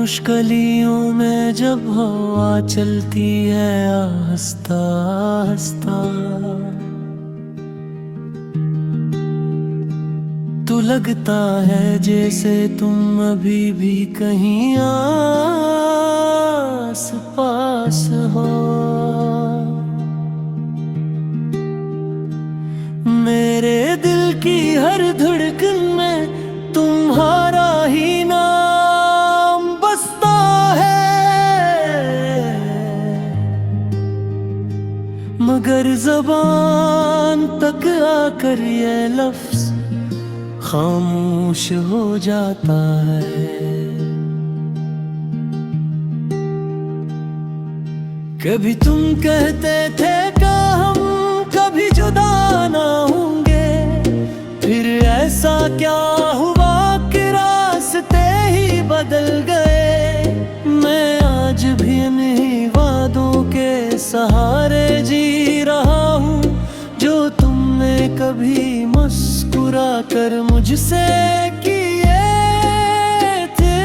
खामोश गलियों में जब हवा चलती है आहिस्ता आहिस्ता, तो लगता है जैसे तुम अभी भी कहीं आस पास हो। मेरे दिल की हर धड़कन में तुम्हारा ही नाम बसता है, मगर ज़बान तक आकर ये लफ्ज़ खामोश हो जाता है। कभी तुम कहते थे कि हम कभी जुदा ना होंगे, फिर ऐसा क्या हुआ कि रास्ते ही बदल गए। मैं आज भी इन्हीं वादों के सहारे जी रहा हूँ, जो तुमने कभी मुस्कुरा कर मुझसे किए थे।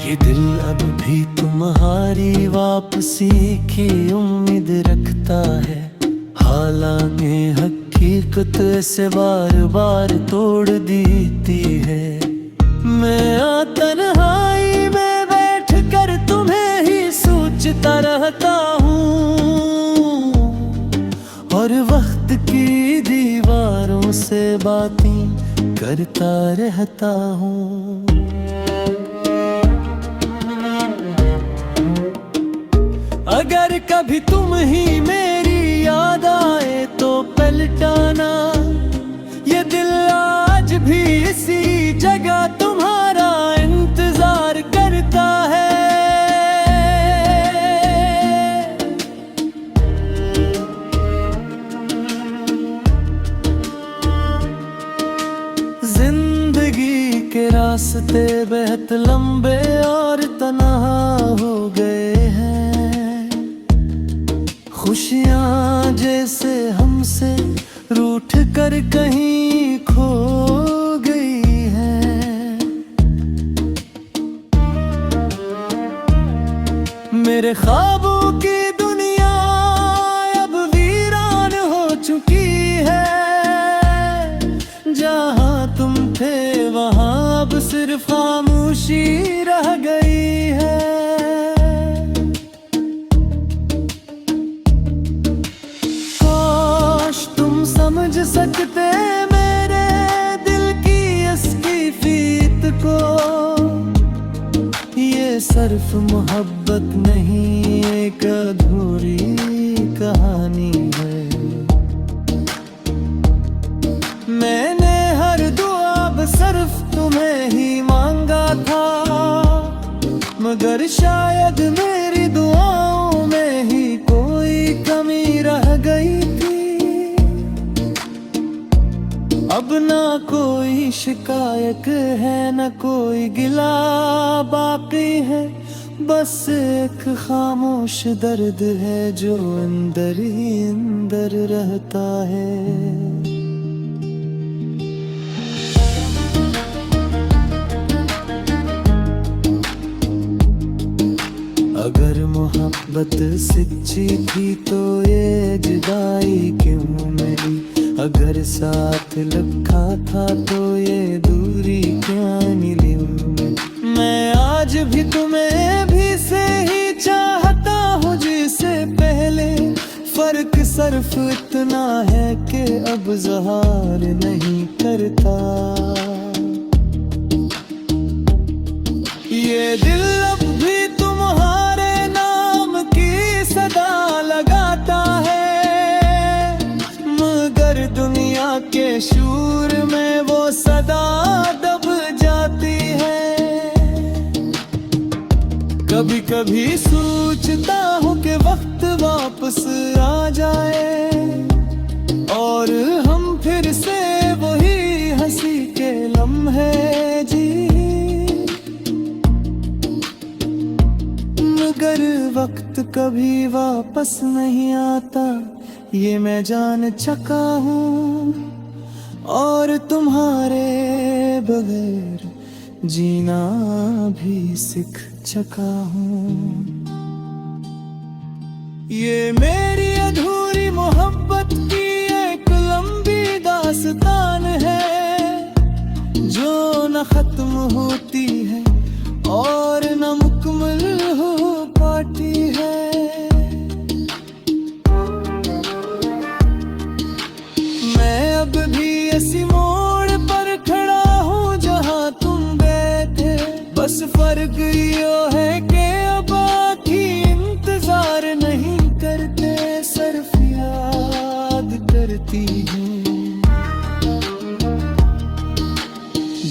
ये दिल अब भी तुम्हारी वापसी की उम्मीद रखता है, हालांकि हकीकत से बार बार तोड़ देती है। मैं तन्हाई में बैठ कर तुम्हें ही सोचता रहता हूँ, और वक्त की दीवारों से बातें करता रहता हूँ। अगर कभी तुम ही मेरी याद आए तो पलटाना, ये दिल आज भी इसी जगह तुम्हारा इंतजार करता है। जिंदगी के रास्ते बेहद लंबे और तन्हा हो गए हैं, खुशियाँ जैसे हमसे रूठ कर कहीं खो गई हैं। मेरे ख्वाबों की दुनिया अब वीरान हो चुकी है, जहाँ तुम थे वहाँ अब सिर्फ खामोशी रह गई है। समझ सकते मेरे दिल की इसकी फीत को, ये सिर्फ मोहब्बत नहीं एक अधूरी कहानी है। मैंने हर दुआ सिर्फ तुम्हें ही मांगा था, मगर शायद मेरी दुआओं में ही कोई कमी रह गई थी। अब ना कोई शिकायत है, न कोई गिला बाकी है, बस एक खामोश दर्द है जो अंदर ही अंदर रहता है। अगर मोहब्बत सच्ची थी तो ये जुदाई क्यों मिली, अगर साथ लिखा था तो ये दूरी क्या मिली। मैं आज भी तुम्हें भी से ही चाहता हूँ जिसे पहले, फर्क सिर्फ इतना है कि अब ज़हार नहीं करता। ये दिल अब भी तुम्हारे नाम की सदा लगाता है, मगर दुनिया के शूर में वो सदा दब जाती है। कभी कभी सोचता हूँ कि वक्त वापस आ जाए और हम फिर से वही हंसी के लम्हे जी, मगर वक्त कभी वापस नहीं आता ये मैं जान चुका हूँ। और तुम्हारे बगैर जीना भी सीख चुका हूँ। ये मेरी अधूरी मोहब्बत की एक लंबी दास्तान है, जो न खत्म होती है और न मुकम्मल हो पाती है। मैं अब भी इसी मोड़ पर खड़ा हूँ जहाँ तुम बैठे, बस फर्क ये है कि अब आँखें इंतजार नहीं करते, सिर्फ याद करती है।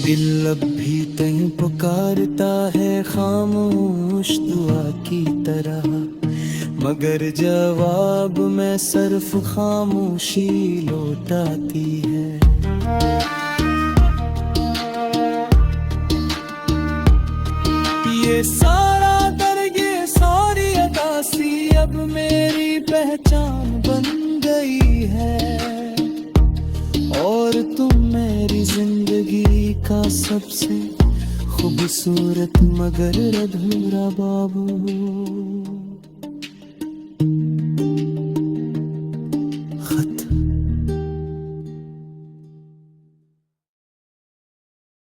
दिल अब भी कहीं पुकारता है खामोश दुआ की तरह, मगर जवाब में सिर्फ खामोशी लौटाती है। ये सारा दर्द, ये सारी अदासी अब मेरी पहचान बन गई है, और तुम मेरी जिंदगी का सबसे खूबसूरत मगर अधूरा बाबू।